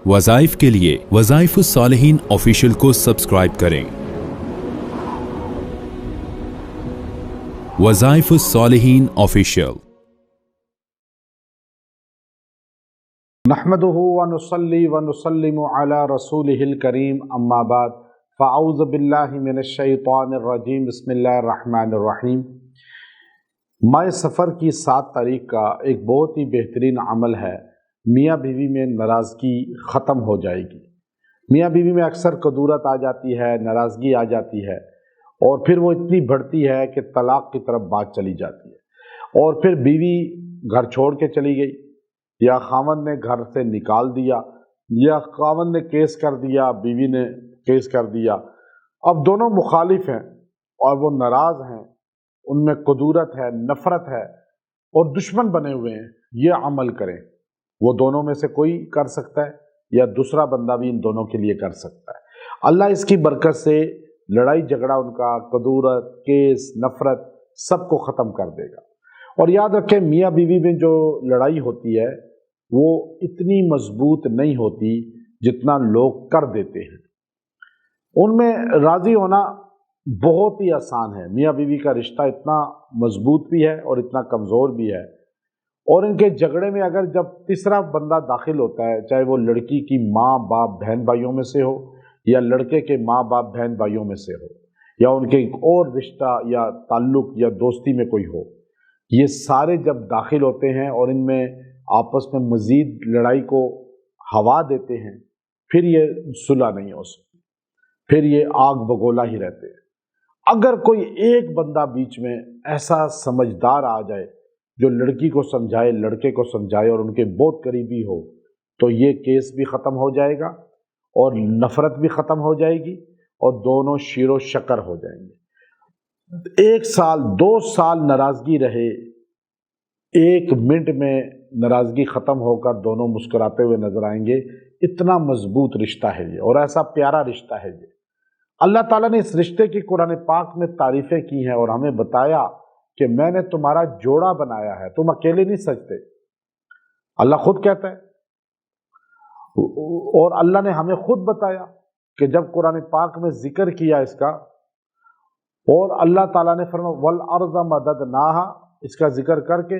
وظائف کے لیے وظائف الصالحین آفیشیل کو سبسکرائب کریں۔ وظائف الصالحین آفیشیل۔ نحمده ونصلي ونسلم على رسوله الكريم اما بعد فاعوذ باللہ من الشیطان الرجیم بسم اللہ الرحمن الرحیم۔ ماہ سفر کی 7 تاریخ کا ایک بہت ہی بہترین عمل ہے، میاں بیوی میں ناراضگی ختم ہو جائے گی۔ میاں بیوی میں اکثر کدورت آ جاتی ہے، ناراضگی آ جاتی ہے، اور پھر وہ اتنی بڑھتی ہے کہ طلاق کی طرف بات چلی جاتی ہے، اور پھر بیوی گھر چھوڑ کے چلی گئی، یا خاوند نے گھر سے نکال دیا، یا خاوند نے کیس کر دیا، بیوی نے کیس کر دیا۔ اب دونوں مخالف ہیں اور وہ ناراض ہیں، ان میں کدورت ہے، نفرت ہے اور دشمن بنے ہوئے ہیں۔ یہ عمل کریں، وہ دونوں میں سے کوئی کر سکتا ہے یا دوسرا بندہ بھی ان دونوں کے لیے کر سکتا ہے۔ اللہ اس کی برکت سے لڑائی جھگڑا، ان کا کدورت، کیس، نفرت سب کو ختم کر دے گا۔ اور یاد رکھیں، میاں بیوی میں جو لڑائی ہوتی ہے وہ اتنی مضبوط نہیں ہوتی جتنا لوگ کر دیتے ہیں۔ ان میں راضی ہونا بہت ہی آسان ہے۔ میاں بیوی کا رشتہ اتنا مضبوط بھی ہے اور اتنا کمزور بھی ہے، اور ان کے جھگڑے میں اگر جب تیسرا بندہ داخل ہوتا ہے، چاہے وہ لڑکی کی ماں باپ بہن بھائیوں میں سے ہو، یا لڑکے کے ماں باپ بہن بھائیوں میں سے ہو، یا ان کے اور رشتہ یا تعلق یا دوستی میں کوئی ہو، یہ سارے جب داخل ہوتے ہیں اور ان میں آپس میں مزید لڑائی کو ہوا دیتے ہیں، پھر یہ صلح نہیں ہو سکتی، پھر یہ آگ بگولا ہی رہتے ہیں۔ اگر کوئی ایک بندہ بیچ میں ایسا سمجھدار آ جائے جو لڑکی کو سمجھائے، لڑکے کو سمجھائے اور ان کے بہت قریبی ہو، تو یہ کیس بھی ختم ہو جائے گا اور نفرت بھی ختم ہو جائے گی اور دونوں شیر و شکر ہو جائیں گے۔ 1 سال 2 سال ناراضگی رہے، 1 منٹ میں ناراضگی ختم ہو کر دونوں مسکراتے ہوئے نظر آئیں گے۔ اتنا مضبوط رشتہ ہے یہ، اور ایسا پیارا رشتہ ہے یہ۔ اللہ تعالیٰ نے اس رشتے کی قرآن پاک میں تعریفیں کی ہیں اور ہمیں بتایا کہ میں نے تمہارا جوڑا بنایا ہے، تم اکیلے نہیں سجتے۔ اللہ خود کہتا ہے، اور اللہ نے ہمیں خود بتایا کہ جب قرآن پاک میں ذکر کیا اس کا، اور اللہ تعالیٰ نے فرمایا وَالْأَرْضَ مَدَدْنَاهَا، اس کا ذکر کر کے،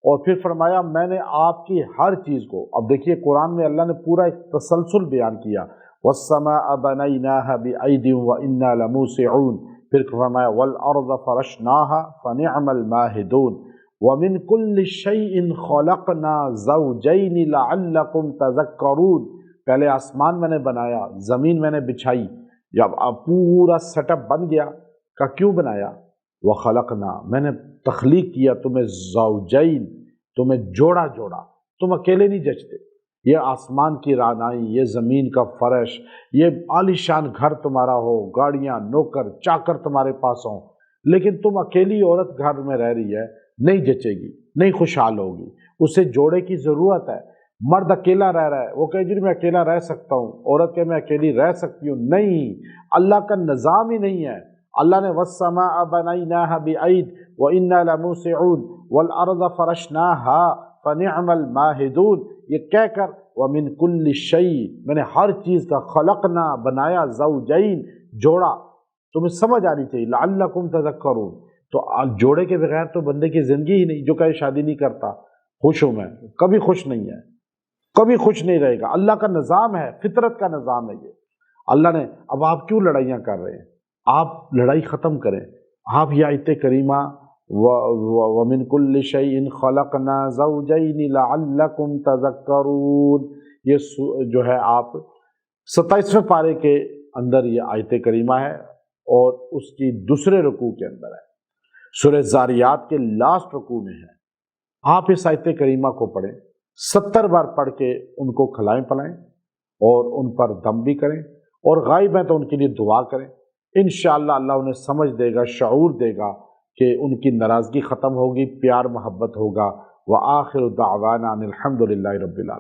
اور پھر فرمایا میں نے آپ کی ہر چیز کو، اب دیکھیے قرآن میں اللہ نے پورا ایک تسلسل بیان کیا، وَالسَّمَاءَ بَنَيْنَاهَا بِأَيْدٍ وَإِنَّا لَمُوسِعُونَ، پھر فرمایا وَالْأَرْضَ فَرَشْنَاهَا فَنِعْمَ الْمَاهِدُونَ وَمِن كُلِّ شَيْءٍ خَلَقْنَا زَوْجَيْنِ لَعَلَّكُمْ تَذَكَّرُونَ، پہلے آسمان میں نے بنایا، زمین میں نے بچھائی، جب اب پورا سیٹ اپ بن گیا کہ کیوں بنایا؟ وَخَلَقْنَا، میں نے تخلیق کیا تمہیں زوجین، تمہیں جوڑا جوڑا، تم اکیلے نہیں جچتے۔ یہ آسمان کی رانائی، یہ زمین کا فرش، یہ عالیشان گھر تمہارا ہو، گاڑیاں، نوکر چاکر تمہارے پاس ہوں، لیکن تم اکیلی عورت گھر میں رہ رہی ہے، نہیں جچے گی، نہیں خوشحال ہوگی، اسے جوڑے کی ضرورت ہے۔ مرد اکیلا رہ رہا ہے، وہ کہے جی میں اکیلا رہ سکتا ہوں، عورت کہ میں اکیلی رہ سکتی ہوں، نہیں، اللہ کا نظام ہی نہیں ہے۔ اللہ نے وَالسَّمَاءَ بَنَيْنَاهَا بِأَيْدٍ وَإِنَّا لَمُوسِعُونَ وَالْأَرْضَ فَرَشْنَاهَا فَنِعْمَ الْمَاهِدُونَ، یہ کہہ کر وَمِن كُلِّ شَيْءٍ، میں نے ہر چیز کا خلقنا بنایا زوجین، جوڑا۔ تمہیں سمجھ آنی چاہیے لعلکم تذکرون۔ تو جوڑے کے بغیر تو بندے کی زندگی ہی نہیں۔ جو کہے شادی نہیں کرتا، خوش ہوں میں، کبھی خوش نہیں ہے، کبھی خوش نہیں رہے گا۔ اللہ کا نظام ہے، فطرت کا نظام ہے یہ۔ اللہ نے، اب آپ کیوں لڑائیاں کر رہے ہیں؟ آپ لڑائی ختم کریں۔ آپ یہ آیت کریمہ وَمِن كُلِّ شَيْءٍ خَلَقْنَا زَوْجَيْنِ لَعَلَّكُمْ تَذَكَّرُونَ، یہ جو ہے آپ 27ویں پارے کے اندر یہ آیت کریمہ ہے، اور اس کی دوسرے رکوع کے اندر ہے، سورہ زاریات کے لاسٹ رکوع میں ہے۔ آپ اس آیت کریمہ کو پڑھیں، 70 بار پڑھ کے ان کو کھلائیں پلائیں اور ان پر دم بھی کریں، اور غائب ہیں تو ان کے لیے دعا کریں۔ انشاءاللہ اللہ انہیں سمجھ دے گا، شعور دے گا کہ ان کی ناراضگی ختم ہوگی، پیار محبت ہوگا۔ وآخر دعوانا ان الحمد للہ رب العالمین۔